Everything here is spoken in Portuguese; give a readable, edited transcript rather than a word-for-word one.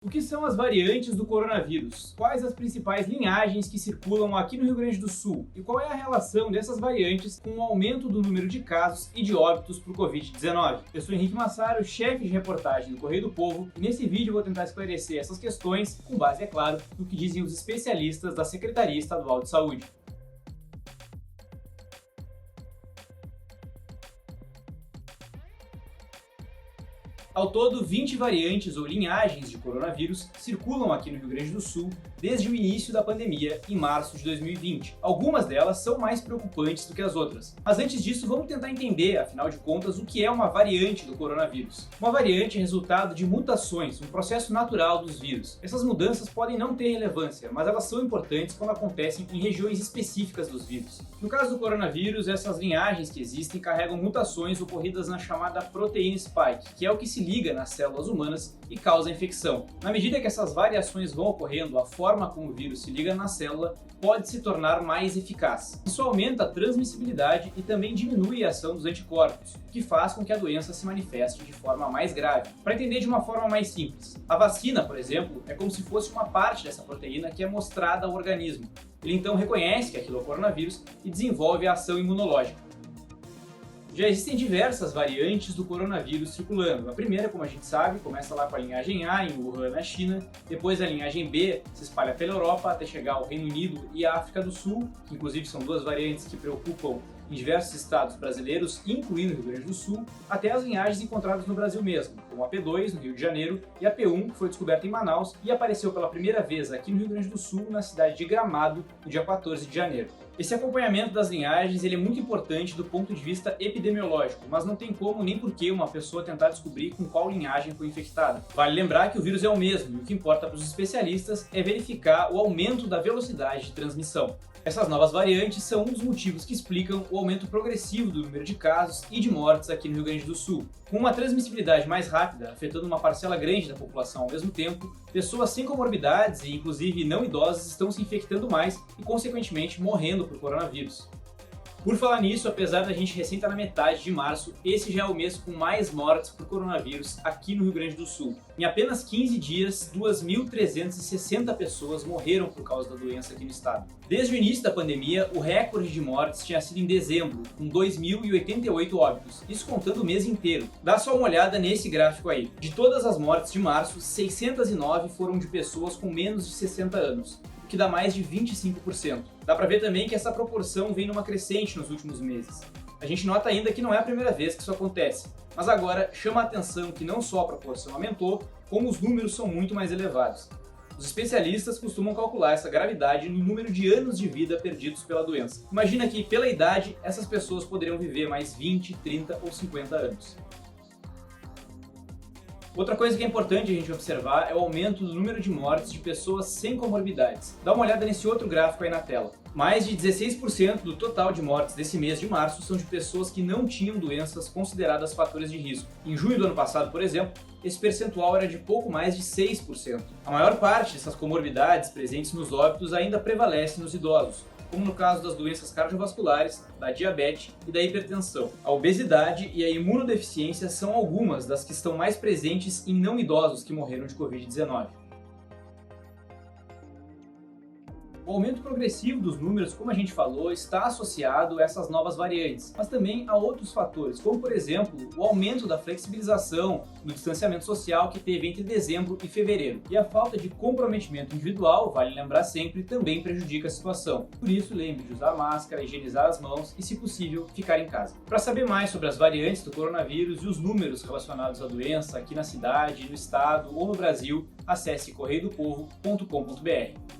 O que são as variantes do coronavírus? Quais as principais linhagens que circulam aqui no Rio Grande do Sul? E qual é a relação dessas variantes com o aumento do número de casos e de óbitos por Covid-19? Eu sou Henrique Massaro, chefe de reportagem do Correio do Povo, e nesse vídeo eu vou tentar esclarecer essas questões, com base, é claro, no que dizem os especialistas da Secretaria Estadual de Saúde. Ao todo, 20 variantes ou linhagens de coronavírus circulam aqui no Rio Grande do Sul desde o início da pandemia, em março de 2020. Algumas delas são mais preocupantes do que as outras. Mas antes disso, vamos tentar entender, afinal de contas, o que é uma variante do coronavírus. Uma variante é resultado de mutações, um processo natural dos vírus. Essas mudanças podem não ter relevância, mas elas são importantes quando acontecem em regiões específicas dos vírus. No caso do coronavírus, essas linhagens que existem carregam mutações ocorridas na chamada proteína spike, que é o que se liga nas células humanas e causa infecção. Na medida que essas variações vão ocorrendo, a forma como o vírus se liga na célula pode se tornar mais eficaz. Isso aumenta a transmissibilidade e também diminui a ação dos anticorpos, o que faz com que a doença se manifeste de forma mais grave. Para entender de uma forma mais simples, a vacina, por exemplo, é como se fosse uma parte dessa proteína que é mostrada ao organismo. Ele então reconhece que aquilo é o coronavírus e desenvolve a ação imunológica. Já existem diversas variantes do coronavírus circulando. A primeira, como a gente sabe, começa lá com a linhagem A, em Wuhan, na China. Depois a linhagem B se espalha pela Europa até chegar ao Reino Unido e à África do Sul, que inclusive são duas variantes que preocupam em diversos estados brasileiros, incluindo o Rio Grande do Sul, até as linhagens encontradas no Brasil mesmo, como a P2, no Rio de Janeiro, e a P1, que foi descoberta em Manaus e apareceu pela primeira vez aqui no Rio Grande do Sul, na cidade de Gramado, no dia 14 de janeiro. Esse acompanhamento das linhagens ele é muito importante do ponto de vista epidemiológico, mas não tem como nem porquê uma pessoa tentar descobrir com qual linhagem foi infectada. Vale lembrar que o vírus é o mesmo, e o que importa para os especialistas é verificar o aumento da velocidade de transmissão. Essas novas variantes são um dos motivos que explicam o aumento progressivo do número de casos e de mortes aqui no Rio Grande do Sul. Com uma transmissibilidade mais rápida, afetando uma parcela grande da população ao mesmo tempo, pessoas sem comorbidades e inclusive não idosas estão se infectando mais e, consequentemente, morrendo por coronavírus. Por falar nisso, apesar da gente recém estar na metade de março, esse já é o mês com mais mortes por coronavírus aqui no Rio Grande do Sul. Em apenas 15 dias, 2.360 pessoas morreram por causa da doença aqui no estado. Desde o início da pandemia, o recorde de mortes tinha sido em dezembro, com 2.088 óbitos, isso contando o mês inteiro. Dá só uma olhada nesse gráfico aí. De todas as mortes de março, 609 foram de pessoas com menos de 60 anos. Que dá mais de 25%. Dá pra ver também que essa proporção vem numa crescente nos últimos meses. A gente nota ainda que não é a primeira vez que isso acontece, mas agora chama a atenção que não só a proporção aumentou, como os números são muito mais elevados. Os especialistas costumam calcular essa gravidade no número de anos de vida perdidos pela doença. Imagina que, pela idade, essas pessoas poderiam viver mais 20, 30 ou 50 anos. Outra coisa que é importante a gente observar é o aumento do número de mortes de pessoas sem comorbidades. Dá uma olhada nesse outro gráfico aí na tela. Mais de 16% do total de mortes desse mês de março são de pessoas que não tinham doenças consideradas fatores de risco. Em junho do ano passado, por exemplo, esse percentual era de pouco mais de 6%. A maior parte dessas comorbidades presentes nos óbitos ainda prevalece nos idosos, como no caso das doenças cardiovasculares, da diabetes e da hipertensão. A obesidade e a imunodeficiência são algumas das que estão mais presentes em não idosos que morreram de Covid-19. O aumento progressivo dos números, como a gente falou, está associado a essas novas variantes, mas também a outros fatores, como por exemplo, o aumento da flexibilização do distanciamento social que teve entre dezembro e fevereiro. E a falta de comprometimento individual, vale lembrar sempre, também prejudica a situação. Por isso, lembre de usar máscara, higienizar as mãos e, se possível, ficar em casa. Para saber mais sobre as variantes do coronavírus e os números relacionados à doença aqui na cidade, no estado ou no Brasil, acesse correiodopovo.com.br.